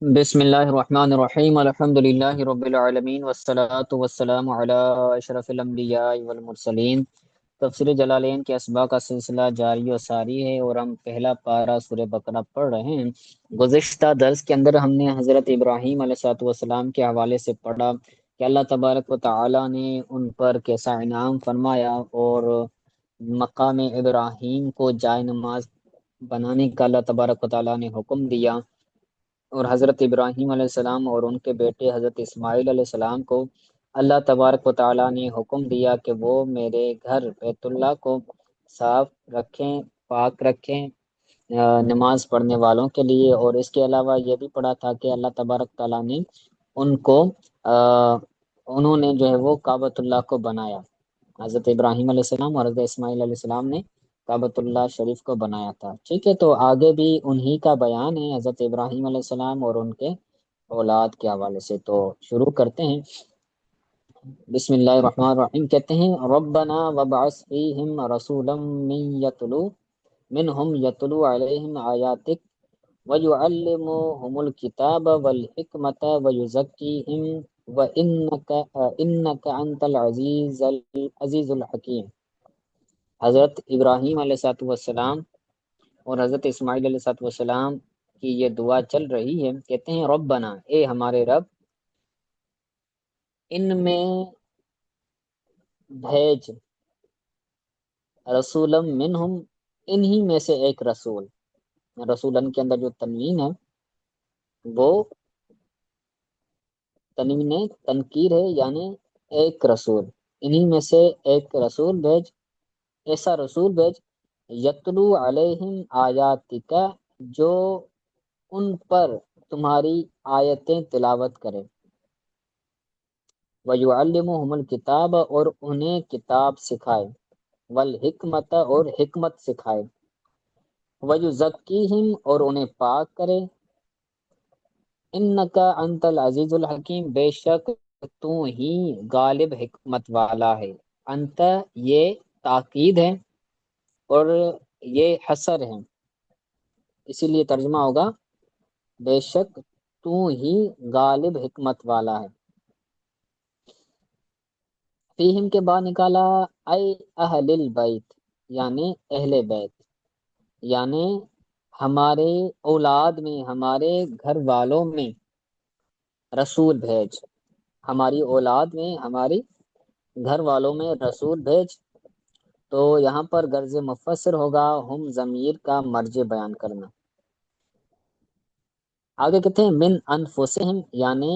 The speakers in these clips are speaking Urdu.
بسم اللہ الرحمن الرحیم الحمد للہ رب العالمین والصلاة والسلام علی اشرف الانبیاء والمرسلین۔ تفسیر جلالین کے اسباق کا سلسلہ جاری و ساری ہے اور ہم پہلا پارہ سورہ بقرہ پڑھ رہے ہیں۔ گزشتہ درس کے اندر ہم نے حضرت ابراہیم علیہ الصلوۃ والسلام کے حوالے سے پڑھا کہ اللہ تبارک و تعالی نے ان پر کیسا انعام فرمایا اور مقام ابراہیم کو جائے نماز بنانے کا اللہ تبارک و تعالی نے حکم دیا، اور حضرت ابراہیم علیہ السلام اور ان کے بیٹے حضرت اسماعیل علیہ السلام کو اللہ تبارک و تعالی نے حکم دیا کہ وہ میرے گھر بیت اللہ کو صاف رکھیں، پاک رکھیں نماز پڑھنے والوں کے لیے۔ اور اس کے علاوہ یہ بھی پڑھا تھا کہ اللہ تبارک تعالیٰ نے ان کو انہوں نے جو ہے وہ کعبۃ اللہ کو بنایا، حضرت ابراہیم علیہ السلام اور حضرت اسماعیل علیہ السلام نے کعبۃ اللہ شریف کو بنایا تھا۔ ٹھیک ہے، تو آگے بھی انہی کا بیان ہے حضرت ابراہیم علیہ السلام اور ان کے اولاد کے حوالے سے، تو شروع کرتے ہیں۔ بسم اللہ الرحمن الرحیم، کہتے ہیں ربنا وابعث فیہم رسولا منہم یتلو علیہم آیاتک وَيُعَلِّمُهُمُ الْكِتَابَ وَالْحِكْمَةَ وَيُزَكِّيهِمْ وَإِنَّكَ أَنْتَ الْعَزِيزُ الْحَكِيمُ۔ حضرت ابراہیم علیہ السلام اور حضرت اسماعیل علیہ السلام کی یہ دعا چل رہی ہے، کہتے ہیں ربنا، اے ہمارے رب، ان میں بھیج رسولم منہم، انہی میں سے ایک رسول۔ رسولن کے اندر جو تنوین ہے وہ تنوین تنکیر ہے، یعنی ایک رسول، انہی میں سے ایک رسول بھیج، ایسا رسول بھیج، یتلو علیہم آیاتک، جو ان پر تمہاری آیتیں تلاوت کرے، وَيُعَلِّمُهُمُ الْكِتَابَ، اور انہیں کتاب سکھائے، وَالْحِکْمَةَ، اور حکمت سکھائے، وَيُزَكِّيهِمْ، اور انہیں پاک کرے، اِنَّكَ أَنْتَ الْعَزِيزُ الْحَكِيمُ، بے شک تو ہی غالب حکمت والا ہے۔ انت یہ تاکید ہے اور یہ حصر ہے، اسی لیے ترجمہ ہوگا بے شک تو ہی غالب حکمت والا ہے۔ فیہم کے بعد نکالا اے اہل البیت، یعنی اہل بیت، یعنی ہمارے اولاد میں، ہمارے گھر والوں میں رسول بھیج، ہماری اولاد میں، ہماری گھر والوں میں رسول بھیج۔ تو یہاں پر غرض مفسر ہوگا ہم ضمیر کا مرجع بیان کرنا۔ آگے کہتے ہیں من انفسہم، یعنی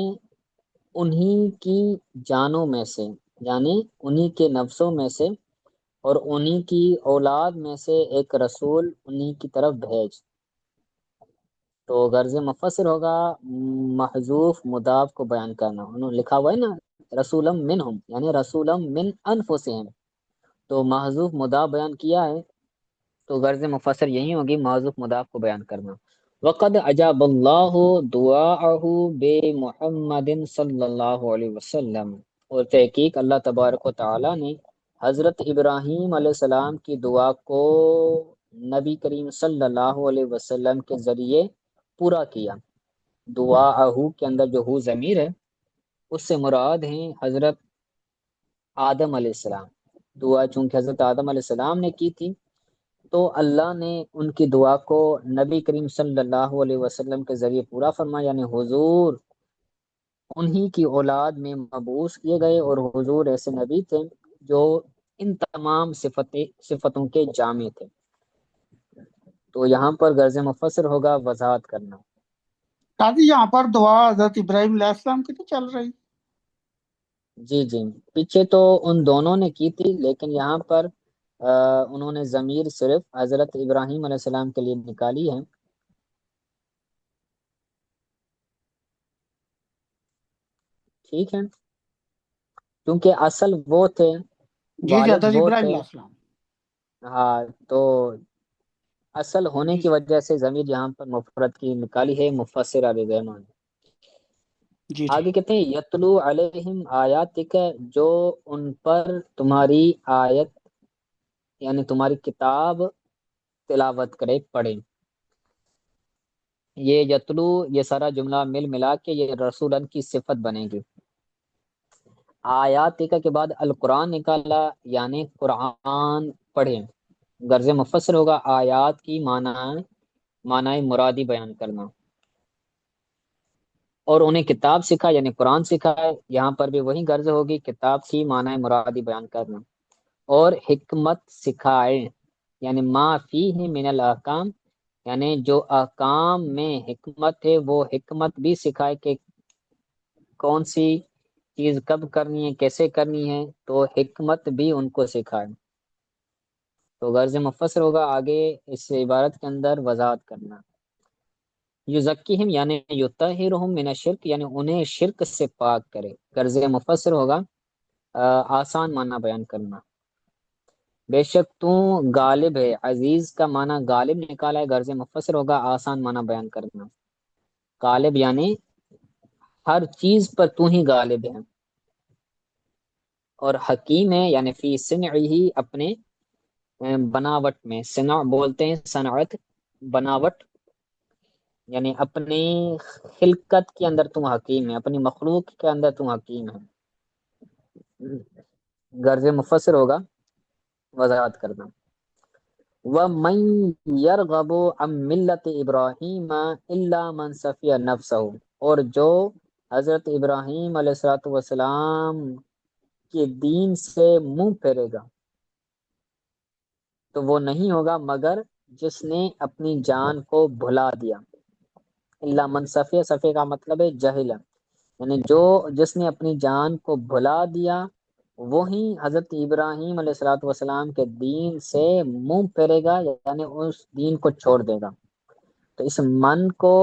انہی کی جانوں میں سے، یعنی انہی کے نفسوں میں سے، اور انہی کی اولاد میں سے ایک رسول انہی کی طرف بھیج۔ تو غرض مفسر ہوگا محذوف مضاف کو بیان کرنا۔ انہوں نے لکھا ہوا ہے نا رسولم منہم، یعنی رسولم من انفسہم، تو محذوف مضاف بیان کیا ہے، تو غرض مفسر یہی ہوگی محذوف مضاف کو بیان کرنا۔ وقد اجاب اللہ دعاءہ بے محمد صلی اللہ علیہ وسلم، اور تحقیق اللہ تبارک و تعالی نے حضرت ابراہیم علیہ السلام کی دعا کو نبی کریم صلی اللہ علیہ وسلم کے ذریعے پورا کیا۔ دعاءہ کے اندر جو ہو ضمیر ہے اس سے مراد ہیں حضرت آدم علیہ السلام۔ دعا چونکہ حضرت آدم علیہ السلام نے کی تھی، تو اللہ نے ان کی دعا کو نبی کریم صلی اللہ علیہ وسلم کے ذریعے پورا فرمایا، یعنی حضور انہی کی اولاد میں مبعوث کیے گئے، اور حضور ایسے نبی تھے جو ان تمام صفتوں کے جامع تھے۔ تو یہاں پر غرض مفسر ہوگا وضاحت کرنا۔ قاضی یہاں پر دعا حضرت ابراہیم علیہ السلام کی تو چل رہی؟ جی جی، پیچھے تو ان دونوں نے کی تھی، لیکن یہاں پر انہوں نے ضمیر صرف حضرت ابراہیم علیہ السلام کے لیے نکالی ہے۔ ٹھیک ہے، کیونکہ اصل وہ تھے، جی والد حضرت وہ ابراہیم تھے، علیہ السلام۔ ہاں، تو اصل ہونے جی کی وجہ سے ضمیر یہاں پر مفرد کی نکالی ہے مفسر علی رحمان نے۔ جی آگے کہتے ہیں یتلو علیہم آیاتک، جو ان پر تمہاری آیت یعنی تمہاری کتاب تلاوت کرے، پڑھے۔ یہ یتلو یہ سارا جملہ مل ملا کے یہ رسولن کی صفت بنے گی۔ آیات کے بعد القرآن نکالا، یعنی قرآن پڑھیں، غرض مفسر ہوگا آیات کی معنی مرادی بیان کرنا، اور انہیں کتاب سکھا یعنی قرآن سکھائے، یہاں پر بھی وہی غرض ہوگی، کتاب کی معنی مرادی بیان کرنا، اور حکمت سکھائے یعنی ما فیہ من الاحکام، یعنی جو احکام میں حکمت ہے وہ حکمت بھی سکھائے کہ کون سی چیز کب کرنی ہے، کیسے کرنی ہے، تو حکمت بھی ان کو سکھائے۔ تو غرض مفسر ہوگا آگے اس عبارت کے اندر وضاحت کرنا۔ یزکیہم یعنی یطہرہم من الشرک، یعنی انہیں شرک سے پاک کرے، غرض مفسر ہوگا آسان معنی بیان کرنا۔ بے شک تو غالب ہے، عزیز کا معنی غالب نکالا ہے، غرض مفسر ہوگا آسان معنی بیان کرنا۔ غالب یعنی ہر چیز پر تو ہی غالب ہے، اور حکیم ہے یعنی فی صنعہ اپنے بناوٹ میں، صنع بولتے ہیں صنعت، بناوٹ، یعنی اپنی خلقت کے اندر تم حکیم ہے، اپنی مخلوق کے اندر تم حکیم ہے، غرض مفسر ہوگا وضاحت کرنا۔ وَمَن يَرْغَبُ عَن مِّلَّةِ إِبْرَاهِيمَ إِلَّا مَن سَفِيَ نَفْسَهُ، اور جو حضرت ابراہیم علیہ السلام کے دین سے منہ پھیرے گا تو وہ نہیں ہوگا مگر جس نے اپنی جان کو بھلا دیا۔ اللہ من صفیہ، صفیہ کا مطلب ہے جہل، یعنی جس نے اپنی جان کو بھلا دیا وہی حضرت ابراہیم علیہ السلام کے دین سے منہ پھیرے گا، یعنی اس دین کو چھوڑ دے گا۔ تو اس من کو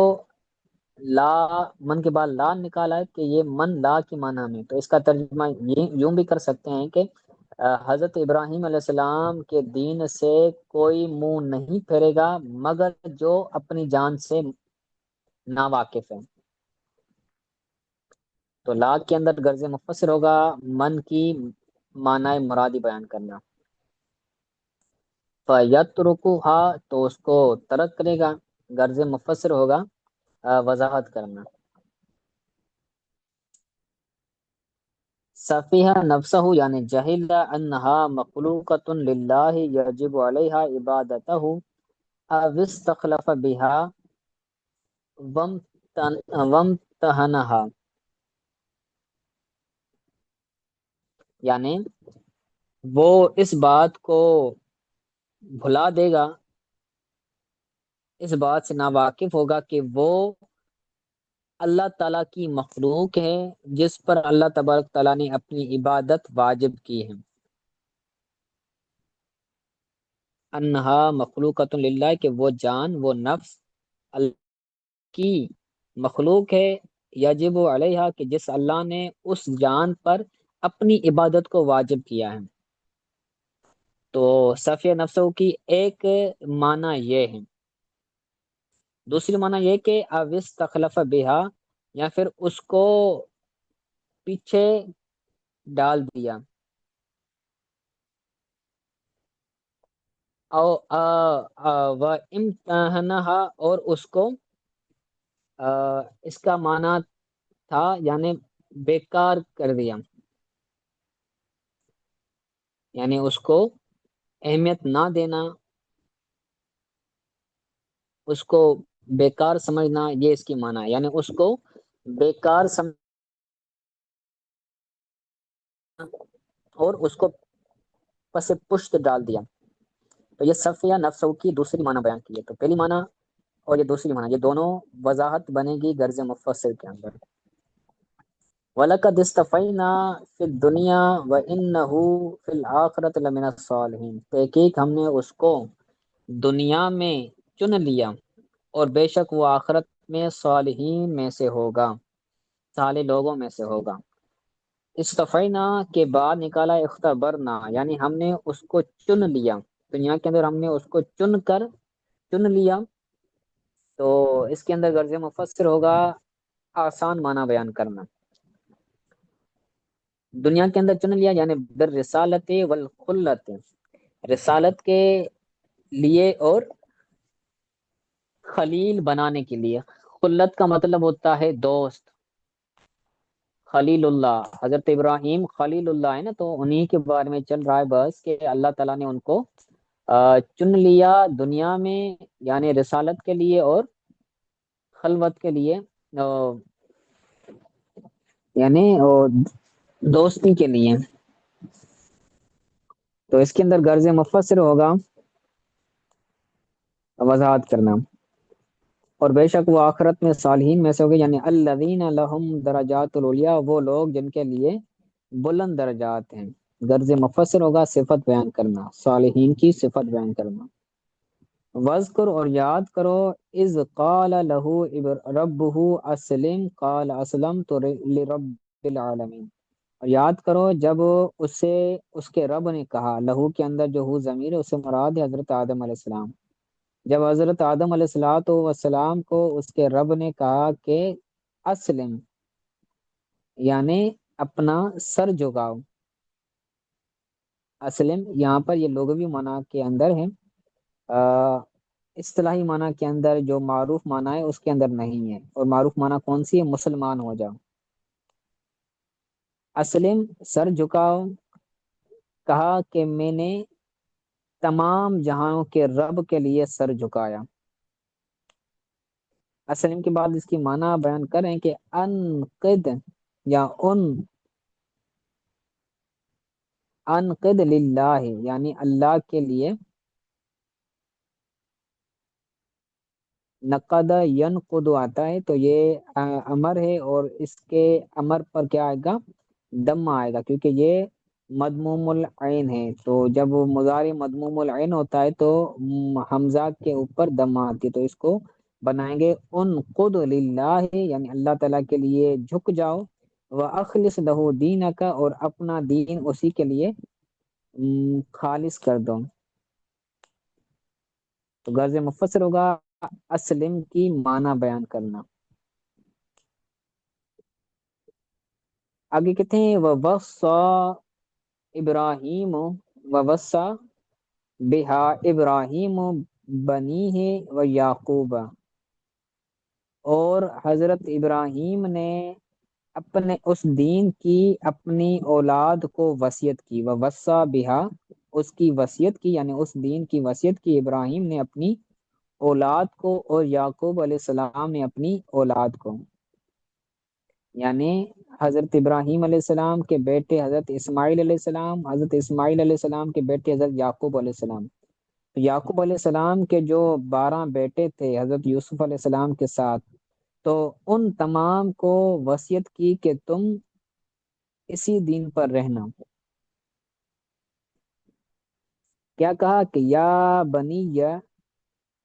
لا، من کے بعد لا نکالا ہے کہ یہ من لا کی معنی میں، تو اس کا ترجمہ یوں بھی کر سکتے ہیں کہ حضرت ابراہیم علیہ السلام کے دین سے کوئی منہ نہیں پھیرے گا مگر جو اپنی جان سے نا واقف ہے۔ تو لا کے اندر غرض مفسر ہوگا من کی معنی مرادی بیان کرنا۔ فَيَتْرُكُهَا تو اس کو ترک کرے گا، غرض مفسر ہوگا وضاحت کرنا۔ سفیہ نفسہ یعنی جہل انہا مخلوقۃ للہ یجب علیہا عبادتہ او استخلف بہا وامتہنہا، یعنی وہ اس بات کو بھلا دے گا، اس بات سے ناواقف ہوگا کہ وہ اللہ تعالیٰ کی مخلوق ہے جس پر اللہ تبارک تعالیٰ نے اپنی عبادت واجب کی ہے۔ انہا مخلوقۃ للہ کہ وہ جان، وہ نفس اللہ کی مخلوق ہے، یجب علیہا کہ جس اللہ نے اس جان پر اپنی عبادت کو واجب کیا ہے۔ تو صفیہ نفسوں کی ایک معنی یہ ہے، دوسری معنی یہ کہ اوس تخلف بہا، یا پھر اس کو پیچھے ڈال دیا، او و امتحنہا اور اس کو اس کا معنی تھا یعنی بیکار کر دیا، یعنی اس کو اہمیت نہ دینا، اس کو بیکار سمجھنا، یہ اس کی معنی ہے، یعنی اس کو بیکار سمجھنا اور اس کو پس پشت ڈال دیا۔ تو یہ صفیہ نفسوں کی دوسری معنی بیان کی ہے، تو پہلی معنی اور یہ دوسری معنی، یہ دونوں وضاحت بنے گی غرض مفسر کے اندر۔ وَلَقَدِ اصْطَفَيْنَا فِي الدُّنْيَا وَإِنَّهُ فِي الْآخِرَةِ لَمِنَ الصَّالِحِينَ، تحقیق ہم نے اس کو دنیا میں چن لیا اور بے شک وہ آخرت میں صالحین میں سے ہوگا، صالح لوگوں میں سے ہوگا۔ استفینا کے بعد نکالا اختبرنا، یعنی ہم نے اس کو چن لیا، دنیا کے اندر ہم نے اس کو چن لیا، تو اس کے اندر غرض مفسر ہوگا آسان معنی بیان کرنا۔ دنیا کے اندر چن لیا یعنی بالرسالت والخلت، رسالت کے لیے اور خلیل بنانے کے لیے. خلت کا مطلب ہوتا ہے دوست. خلیل اللہ، حضرت ابراہیم خلیل اللہ ہے نا، تو انہی کے بارے میں چل رہا ہے بس کہ اللہ تعالیٰ نے ان کو چن لیا دنیا میں، یعنی رسالت کے لیے اور خلوت کے لیے، یعنی دوستی کے لیے. تو اس کے اندر غرض مفسر ہوگا وضاحت کرنا. اور بے شک وہ آخرت میں صالحین میں سے ہوگے، یعنی الذین لہم درجات العلیاء، وہ لوگ جن کے لیے بلند درجات ہیں. غرض مفسر ہوگا صفت بیان کرنا، صالحین کی صفت بیان کرنا. وذکر، اور یاد کرو، اذ قال لہ ربہ اسلم قال اسلمت لرب العالمین. اور یاد کرو جب اسے اس کے رب نے کہا، لہو کے اندر جو ہو ضمیر ہے اس سے مراد ہے حضرت آدم علیہ السلام. جب حضرت آدم علیہ السلام کو اس کے رب نے کہا کہ اسلم، یعنی اپنا سر جھکاؤ. اسلم یہاں پر یہ لغوی معنی کے اندر ہے، اصطلاحی معنی کے اندر جو معروف معنی ہے اس کے اندر نہیں ہے. اور معروف معنی کون سی ہے؟ مسلمان ہو جاؤ. اسلم سر جھکاؤ. کہا کہ میں نے تمام جہانوں کے رب کے لیے سر جھکایا. اسلم کے بعد اس کی معنی بیان کریں کہ انقد، یا انقد للہ، یعنی اللہ کے لیے. نقد ینقد آتا ہے تو یہ امر ہے، اور اس کے امر پر کیا آئے گا؟ دم آئے گا، کیونکہ یہ مضموم العین ہے. تو جب مضارع مضموم العین ہوتا ہے تو حمزہ کے اوپر دم آتی ہے، تو اس کو بنائیں گے انقد للہ، یعنی اللہ تعالیٰ کے لیے جھک جاؤ. وَأَخْلِصْ لَهُ دِينَكَ، اور اپنا دین اسی کے لیے خالص کر دو. تو غرض مفسر ہوگا اسلم کی معنی بیان کرنا. آگے کہتے ہیں وَوَصَّى ابراہیم وَوَصَّى بِهَا ابراہیم بَنِيهِ وَيَعْقُوبَ، اور حضرت ابراہیم نے اپنے اس دین کی اپنی اولاد کو وصیت کی. وَوَصَّى بِهَا، اس کی وصیت کی، یعنی اس دین کی وصیت کی ابراہیم نے اپنی اولاد کو، اور یعقوب علیہ السلام نے اپنی اولاد کو. یعنی حضرت ابراہیم علیہ السلام کے بیٹے حضرت اسماعیل علیہ السلام، حضرت اسماعیل علیہ السلام کے بیٹے حضرت یعقوب علیہ السلام. یعقوب علیہ السلام کے جو 12 بیٹے تھے حضرت یوسف علیہ السلام کے ساتھ، تو ان تمام کو وصیت کی کہ تم اسی دین پر رہنا. کیا کہا کہ یا بنی،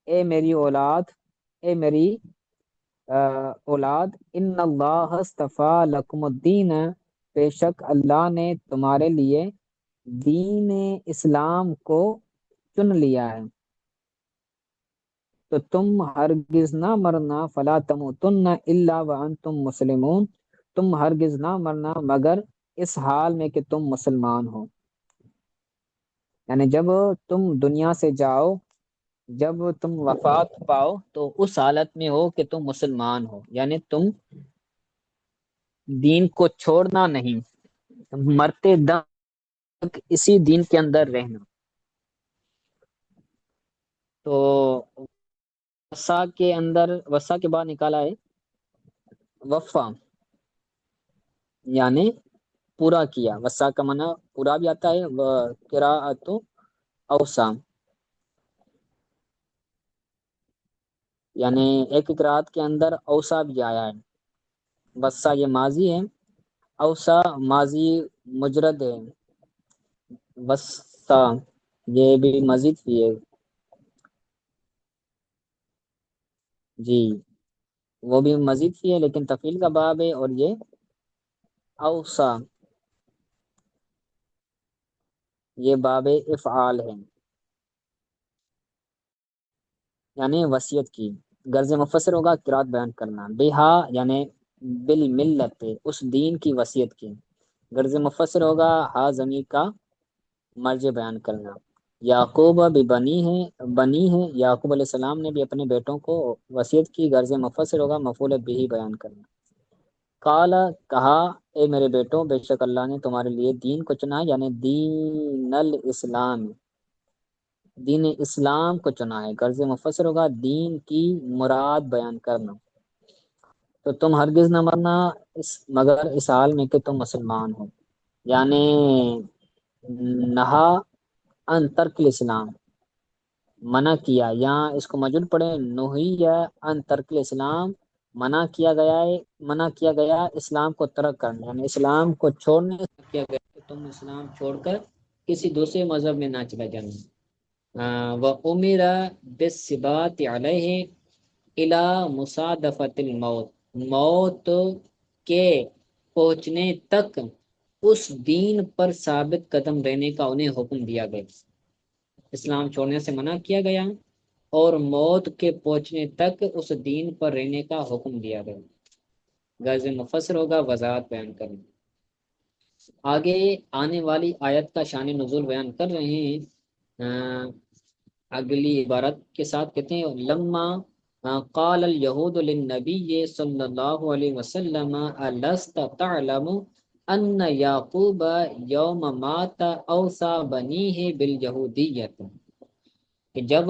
اے میری اولاد، اے میری اولاد، ان اللہ اصطفیٰ لکم الدین، بے شک اللہ نے تمہارے لیے دین اسلام کو چن لیا ہے. تو تم ہرگز نہ مرنا، فلا تموتن الا وانتم مسلمون، تم ہرگز نہ مرنا مگر اس حال میں کہ تم مسلمان ہو. یعنی جب تم دنیا سے جاؤ، جب تم وفات پاؤ تو اس حالت میں ہو کہ تم مسلمان ہو، یعنی تم دین کو چھوڑنا نہیں، مرتے دم تک اسی دین کے اندر رہنا. تو وسا کے اندر، وسا کے بعد نکالا ہے وفا، یعنی پورا کیا. وسا کا معنی پورا بھی آتا ہے، قراءت اوسا، یعنی ایک قراءت کے اندر اوسا بھی آیا ہے. وسا یہ ماضی ہے، اوسا ماضی مجرد ہے. وسا یہ بھی مزید بھی ہے، جی وہ بھی مزید بھی ہے لیکن تفعیل کا باب ہے. اور یہ اوسا یہ باب افعال ہے، یعنی وصیت کی. غرض مفسر ہوگا قرات بیان کرنا. بہا یعنی بالملت، اس دین کی وصیت کی. غرض مفسر ہوگا ہا ضمیر کا مرجع بیان کرنا. یعقوب بھی بنی ہے، یعقوب علیہ السلام نے بھی اپنے بیٹوں کو وصیت کی، غرض مفسر ہوگا مفعول بھی بیان کرنا۔ قال کہا، اے میرے بیٹوں، بے شک اللہ نے تمہارے لیے دین کو چنا ہے، یعنی دین الاسلام، دین اسلام کو چنا ہے، غرض مفسر ہوگا دین کی مراد بیان کرنا۔ تو تم ہرگز نہ مرنا مگر اس حال میں کہ تم مسلمان ہو، یعنی نہا ان ترک الاسلام، منع کیا، یہاں اس کو مجھول پڑھے، نہی یا ان ترک الاسلام، منع کیا گیا اسلام کو ترک کرنا، یعنی اسلام کو چھوڑنے سے کیا گیا کہ تم اسلام چھوڑ کر کسی دوسرے مذہب میں نہ چلا جانا۔ وَأُمِرَ بِالثِّبَاتِ عَلَيْهِ إِلَى مُصَادَفَةِ الموت، موت کے پہنچنے تک اس دین پر ثابت قدم رہنے کا انہیں حکم دیا گیا، اسلام چھوڑنے سے منع کیا گیا اور موت کے پہنچنے تک اس دین پر رہنے کا حکم دیا گیا۔ غرض مفسر ہوگا وضاحت بیان کرنا۔ آگے آنے والی آیت کا شان نزول بیان کر رہے ہیں، اگلی عبارت کے ساتھ کہتے ہیں لما قال الیہود للنبی صلی اللہ علیہ وسلم الست تعلم ان یعقوب یوم مات اوصى بنیہ بالیہودیت، کہ جب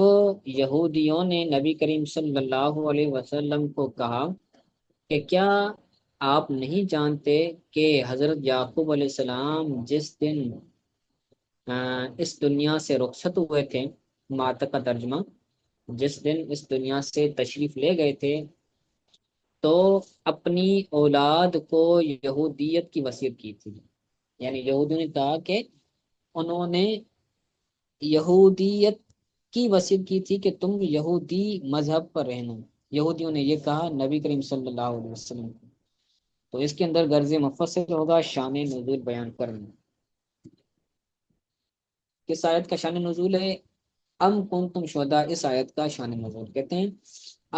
یہودیوں نے نبی کریم صلی اللہ علیہ وسلم کو کہا کہ کیا آپ نہیں جانتے کہ حضرت یعقوب علیہ السلام جس دن اس دنیا سے رخصت ہوئے تھے، مات کا ترجمہ جس دن اس دنیا سے تشریف لے گئے تھے، تو اپنی اولاد کو یہودیت کی وصیت کی تھی، یعنی یہودیوں نے کہا کہ انہوں نے یہودیت کی وصیت کی تھی کہ تم یہودی مذہب پر رہنا، یہودیوں نے یہ کہا نبی کریم صلی اللہ علیہ وسلم کو۔ تو اس کے اندر غرض مفسر ہوگا شان نزول بیان کرنا۔ کس آیت کا شان نزول ہے؟ ام کنتم شہداء، اس آیت کا شان نزول کہتے ہیں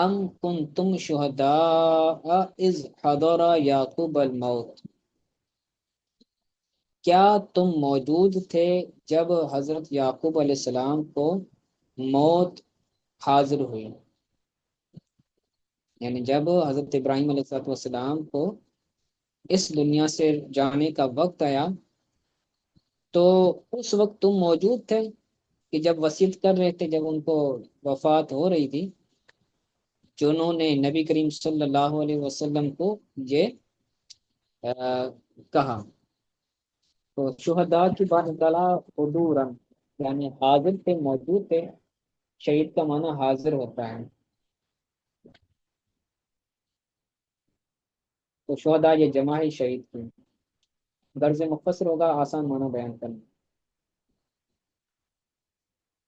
ام کنتم شہداء اذ حضر یعقوب الموت، کیا تم موجود تھے جب حضرت یعقوب علیہ السلام کو موت حاضر ہوئی، یعنی جب حضرت ابراہیم علیہ السلام کو اس دنیا سے جانے کا وقت آیا تو اس وقت تم موجود تھے کہ جب وصیت کر رہے تھے، جب ان کو وفات ہو رہی تھی، جنہوں نے نبی کریم صلی اللہ علیہ وسلم کو یہ کہا۔ تو شہداء کی بات نکالا حضورا، یعنی حاضر تھے، موجود تھے، شہید کا معنی حاضر ہوتا ہے، تو شہداء یہ جمع ہے شہید کی۔ غرض مختصر ہوگا آسان معنی بیان کرنا۔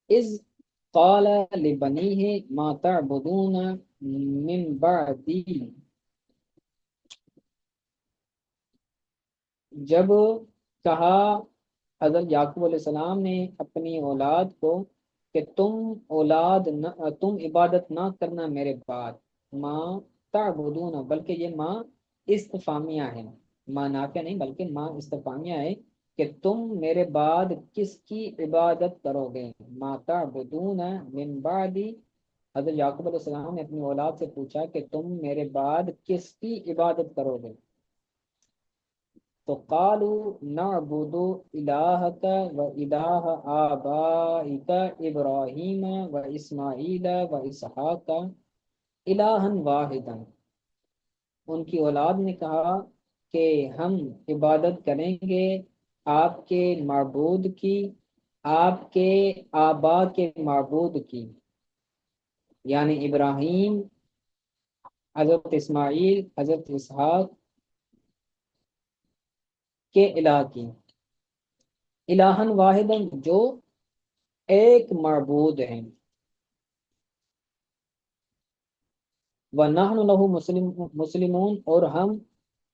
اذ قال لبنیہ ما تعبدون من بعدی، جب کہا حضرت یعقوب علیہ السلام نے اپنی اولاد کو کہ تم عبادت نہ کرنا میرے بعد، ما تعبدون، بلکہ یہ ما استفامیہ ہے، ما نافیہ نہیں بلکہ ما استفامیہ ہے کہ تم میرے بعد کس کی عبادت کرو گے۔ ما تعبدون من بعدی، حضرت یعقوب علیہ السلام نے اپنی اولاد سے پوچھا کہ تم میرے بعد کس کی عبادت کرو گے، تو قالوا نعبد الہک و الہ آبائک ابراہیم و اسماعیل و اسحاق الہا واحدا، ان کی اولاد نے کہا کہ ہم عبادت کریں گے آپ کے معبود کی، آپ کے آبا کے معبود کی، یعنی ابراہیم، حضرت اسماعیل، حضرت اسحاق کے الہ کی، الہن واحدن، جو ایک معبود ہیں، وَنَحْنُ لَهُ مسلمون، اور ہم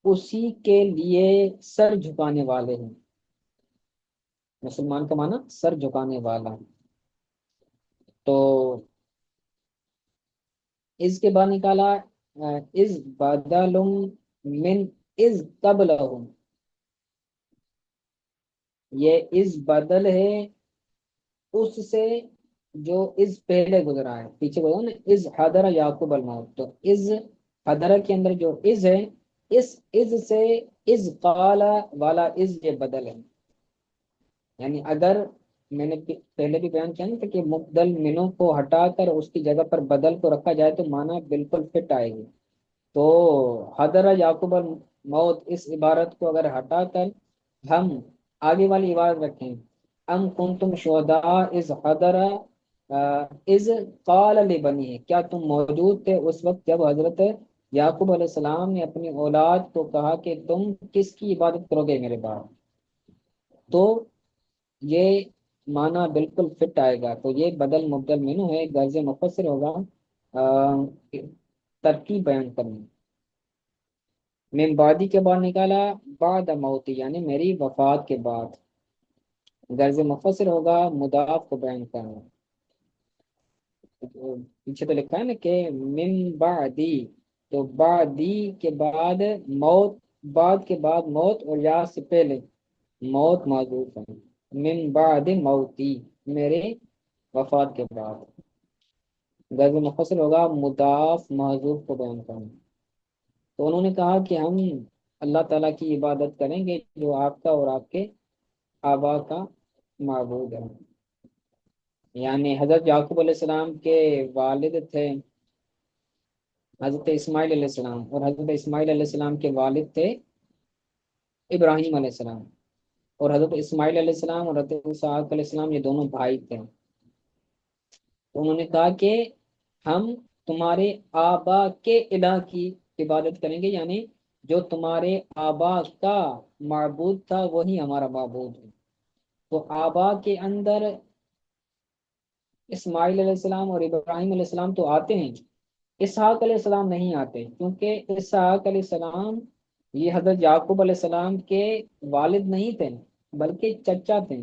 اسی کے لیے سر جھکانے والے ہیں، مسلمان کا معنی سر جھکانے والا۔ تو اس کے بعد نکالا از بدل من از قبلہم، یہ از بدل ہے اس سے جو از پہلے گزرا ہے، پیچھے گزرا نا، از حضر یعقوب الموت، تو از حضر کے اندر جو از ہے، اس از سے از قال والا از یہ بدل ہے، یعنی اگر میں نے پہلے بھی بیان کیا نا کہ مبدل منوں کو ہٹا کر اس کی جگہ پر بدل کو رکھا جائے تو معنی بالکل فٹ آئے گی۔ تو حضر یعقوب الموت اس عبارت کو اگر ہٹا کر ہم آگے والی عبارت رکھیں، ام کنتم شہداء اذ حضر اذ قال لبنی، کیا تم موجود تھے اس وقت جب حضرت یعقوب علیہ السلام نے اپنی اولاد کو کہا کہ تم کس کی عبادت کرو گے میرے بعد، تو یہ معنی بالکل فٹ آئے گا۔ تو یہ بدل مبدل منو ہے، غرض مفسر ہوگا ترکیب بیان کرنا۔ من بعدی کے بعد نکالا بعد موتی، یعنی میری وفات کے بعد، غرض مفسر ہوگا مضاف کو بیان کرنا۔ پیچھے تو لکھا ہے نا کہ من بعدی، تو بعدی کے بعد موت، بعد کے بعد موت، اور یا سے پہلے موت معذوف ہے، من بعد موتی، میرے وفات کے بعد، غرض مفسر ہوگا مضاف معذوف کو بیان کرنا۔ تو انہوں نے کہا کہ ہم اللہ تعالیٰ کی عبادت کریں گے جو آپ کا اور آپ کے آبا کا معبود ہے، یعنی حضرت یعقوب علیہ السلام کے والد تھے حضرت اسماعیل علیہ السلام، اور حضرت اسماعیل علیہ السلام کے والد تھے ابراہیم علیہ السلام، اور حضرت اسماعیل علیہ السلام اور حضرت اسحاق علیہ السلام یہ دونوں بھائی تھے۔ تو انہوں نے کہا کہ ہم تمہارے آبا کے الہ کی عبادت کریں گے، یعنی جو تمہارے آبا کا معبود تھا وہی ہمارا معبود ہے۔ تو آبا کے اندر اسماعیل علیہ السلام اور ابراہیم علیہ السلام تو آتے ہیں، اسحاق علیہ السلام نہیں آتے، کیونکہ اسحاق علیہ السلام یہ حضرت یعقوب علیہ السلام کے والد نہیں تھے بلکہ چچا تھے،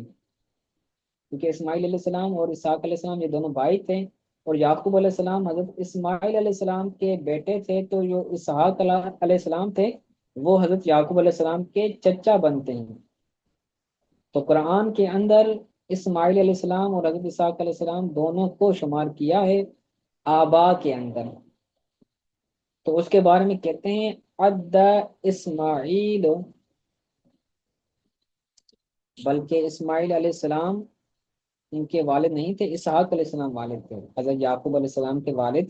کیونکہ اسماعیل علیہ السلام اور اسحاق علیہ السلام یہ دونوں بھائی تھے، اور یعقوب علیہ السلام حضرت اسماعیل علیہ السلام کے بیٹے تھے، تو جو اسحاق علیہ السلام تھے وہ حضرت یعقوب علیہ السلام کے چچا بنتے ہیں۔ تو قرآن کے اندر اسماعیل علیہ السلام اور حضرت اسحاق علیہ السلام دونوں کو شمار کیا ہے آبا کے اندر۔ تو اس کے بارے میں کہتے ہیں عد اسماعیل، بلکہ اسماعیل علیہ السلام ان کے والد نہیں تھے، اسحاق علیہ السلام والد تھے، حضرت یعقوب علیہ السلام کے والد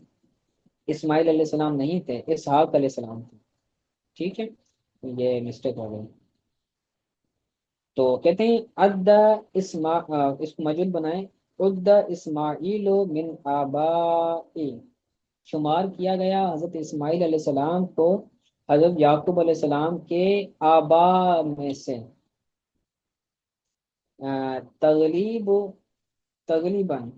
اسماعیل علیہ السلام نہیں تھے، اسحاق علیہ السلام تھے۔ ٹھیک ہے، یہ مسٹیک ہو گئی۔ تو کہتے ہیں عد اس کو موجود بنائیں، عد اسماعیل من آبائی، شمار کیا گیا حضرت اسماعیل علیہ السلام کو حضرت یعقوب علیہ السلام کے آبا میں سے، تغلیب تغلیباً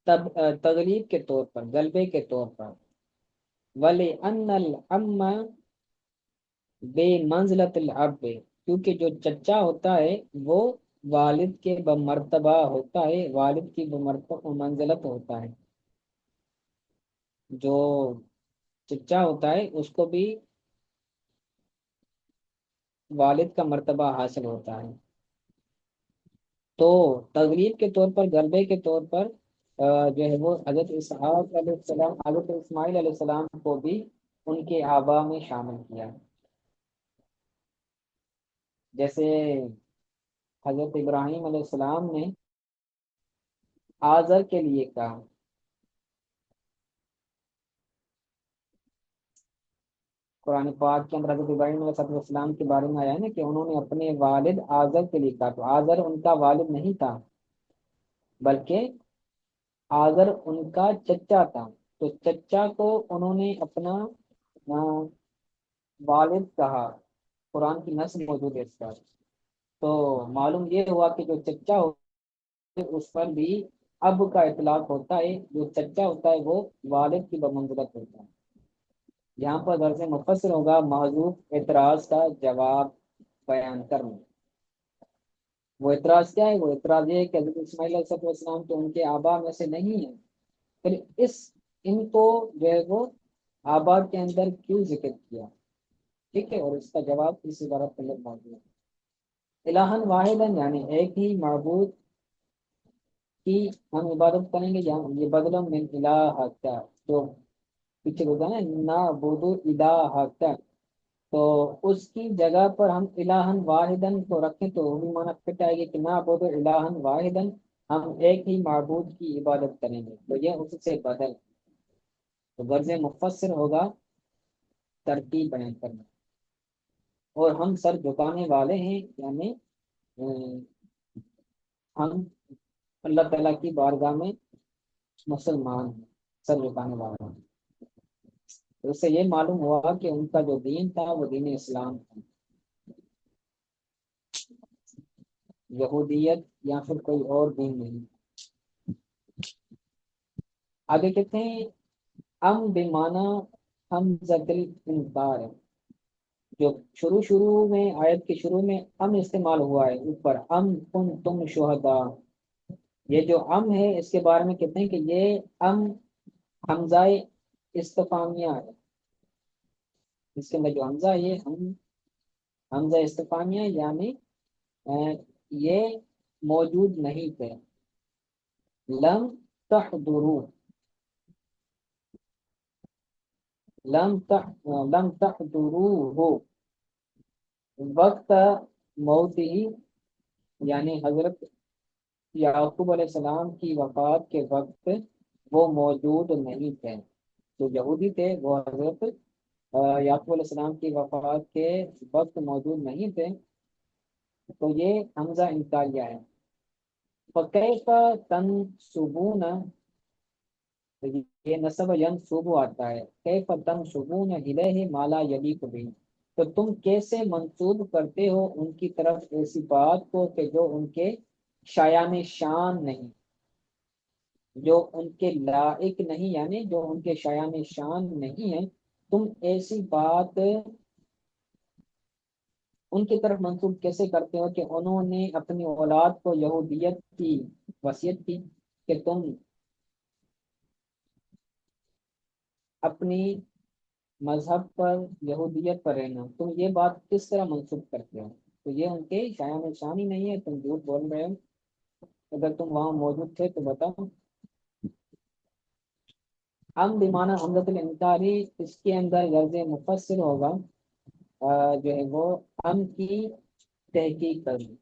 تغلیب کے طور پر، غلبے کے طور پر، وَلِأَنَّ الْعَمَّ بِمَنزِلَةِ الْأَبِّ، کیونکہ جو چچا ہوتا ہے وہ والد کے بمرتبہ ہوتا ہے، والد کی بمرتبہ منزلت ہوتا ہے، جو چچا ہوتا ہے اس کو بھی والد کا مرتبہ حاصل ہوتا ہے۔ تو تغلیب کے طور پر، غلبے کے طور پر جو ہے وہ حضرت اسحاق علیہ السلام، حضرت اسماعیل علیہ السلام کو بھی ان کے آبا میں شامل کیا، جیسے حضرت ابراہیم علیہ السلام نے آزر کے لیے کہا، قرآن پاک کے اندر حضرت ابراہیم علیہ السلام کے بارے میں آیا ہے نا کہ انہوں نے اپنے والد آزر کے لیے کہا، تو آزر ان کا والد نہیں تھا بلکہ آزر ان کا چچا تھا، تو چچا کو انہوں نے اپنا والد کہا، قرآن کی نص موجود ہے اس پر۔ تو معلوم یہ ہوا کہ جو چچا ہوتا ہے اس پر بھی اب کا اطلاق ہوتا ہے، جو چچا ہوتا ہے وہ والد کی بمنزلت ہوتا ہے۔ یہاں پر درس مفسر ہوگا محذوف اعتراض کا جواب بیان کرنا۔ وہ اعتراض کیا ہے؟ وہ اعتراض یہ ہے کہ حضرت اسماعیل علیہ السلام تو ان کے آبا میں سے نہیں ہیں، پھر ان کو جو ہے وہ آبا کے اندر کیوں ذکر کیا؟ ٹھیک ہے، اور اس کا جواب اس عبارت کے اندر موجود ہے۔ الہن واحدن، یعنی ایک ہی معبود کی ہم عبادت کریں گے، یہ بدل من الہ کا جو پیچھے ہوتا ہے نا، نعبد الہک، تو اس کی جگہ پر ہم الہن واحدن کو رکھیں تو وہ بھی معنی فٹ آئے گی کہ نعبد الہن واحدن، ہم ایک ہی معبود کی عبادت کریں گے، تو یہ اس سے بدل، تو غرض مفسر ہوگا ترتیب بیان کرنا، اور ہم سر جھکانے والے ہیں، یعنی ہم اللہ تعالیٰ کی بارگاہ میں مسلمان ہیں، سر جھکانے والے ہیں۔ تو اس سے یہ معلوم ہوا کہ ان کا جو دین تھا وہ دین اسلام تھا، یہودیت یا پھر کوئی اور دین نہیں۔ آگے کہتے ہیں ام بمانا حمزۃ الانکار، جو شروع میں آیت کے شروع میں ام استعمال ہوا ہے اوپر، ام کنتم شہداء، یہ جو ام ہے اس کے بارے میں کہتے ہیں کہ یہ ام حمزہ استفہامیہ ہے، اس کے اندر جو حمزہ ہے یہ حمزہ استفہامیہ، یعنی یہ موجود نہیں تھے، لم تحضروا، لم تحضروه وقت موت ہی، یعنی حضرت یعقوب علیہ السلام کی وفات کے وقت وہ موجود نہیں تھے، جو یہودی تھے وہ حضرت یعقوب علیہ السلام کی وفات کے وقت موجود نہیں تھے، تو یہ حمزہ انکاریہ ہے۔ فَكَيْفَ تَنْسُبُونَ، یہ نسب ینسب آتا ہے، کیف تنسبون الیہ ما لا یلیق بہ، تو تم کیسے منسوب کرتے ہو ان کی طرف ایسی بات کو کہ جو ان کے شایان شان نہیں، جو ان کے لائق نہیں، یعنی جو ان کے شایان شان نہیں ہے، تم ایسی بات ان کی طرف منسوب کیسے کرتے ہو کہ انہوں نے اپنی اولاد کو یہودیت کی وصیت کی کہ تم اپنی مذہب پر یہودیت پر رہنا، تم یہ بات کس طرح منسوب کرتے ہو؟ تو یہ ان کے شایان شان ہی نہیں ہے، تم جھوٹ بول رہے ہو، اگر تم وہاں موجود تھے تو بتاؤ۔ ہم بمعنی حمزۃ الانکاری، اس کے اندر غرض مفسر ہوگا جو ہے وہ ہم کی تحقیق کرنا،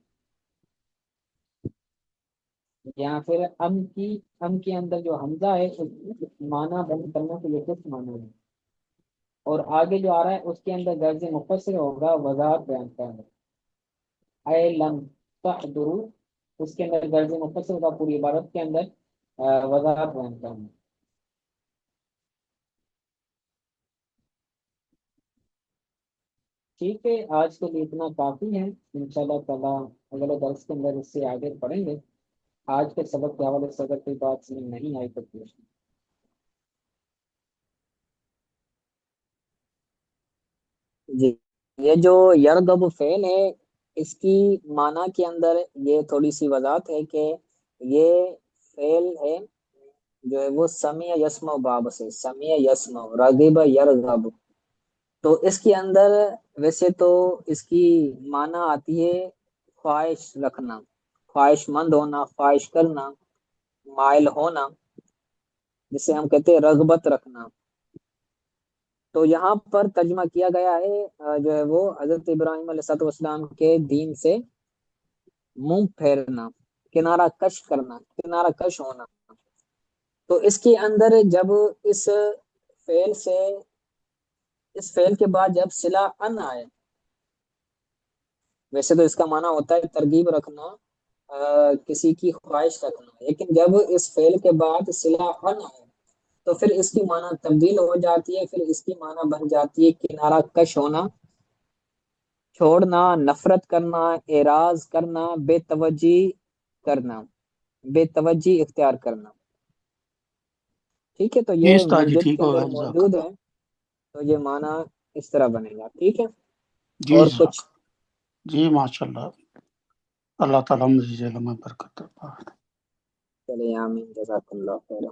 یا پھر ہم کے اندر جو حمزہ ہے اس معنی بند کرنا کے لیے کچھ معنی ہے، اور آگے جو آ رہا ہے اس کے اندر غرض مفسر ہوگا وضاحت بیان کرنا، اے لم تحضروا، اس کے اندر غرض مفسر ہوگا پوری عبارت کے اندر وضاحت بیان کرنا۔ ٹھیک ہے، آج کے لیے اتنا کافی ہے، انشاءاللہ تعالیٰ اگلے درس کے اندر اس سے آگے پڑھیں گے۔ آج کے سبق کے حوالے سے اگر کوئی بات سمجھ نہیں آئی تو پوچھیں۔ جی، یہ جو یرغب فعل ہے اس کی معنی کے اندر یہ تھوڑی سی وضاحت ہے کہ یہ فعل ہے جو ہے وہ سمیع یسمع باب سے، سمیع یسمع، راغب یرغب، تو اس کے اندر ویسے تو اس کی معنی آتی ہے خواہش رکھنا، خواہش مند ہونا، خواہش کرنا، مائل ہونا، جسے ہم کہتے ہیں رغبت رکھنا، تو یہاں پر ترجمہ کیا گیا ہے جو ہے وہ حضرت ابراہیم علیہ السلام کے دین سے منہ پھیرنا، کنارہ کش کرنا، کنارہ کش ہونا، تو اس کے اندر جب اس فعل سے، اس فعل کے بعد جب صلہ ان آئے، ویسے تو اس کا معنی ہوتا ہے ترغیب رکھنا، کسی کی خواہش رکھنا، لیکن جب اس فعل کے بعد صلہ ان آئے تو پھر اس کی معنی تبدیل ہو جاتی ہے، پھر اس کی معنی بن جاتی ہے کنارہ کش ہونا، چھوڑنا، نفرت کرنا، اعراض کرنا، بے توجہی کرنا، بے توجہی اختیار کرنا۔ ٹھیک ہے، تو جی یہ استاد جی، منجد ٹھیک کے ہوگا، اندر جزاک موجود اللہ۔ ہے، تو یہ معنی اس طرح بنے گا، ٹھیک ہے۔ جی اور جزاک کچھ؟ اللہ، جی ماشاء اللہ، اللہ تعالیٰ مزید علم میں برکت عطا فرمائے۔ چلیے آمین، جزاک اللہ خیر۔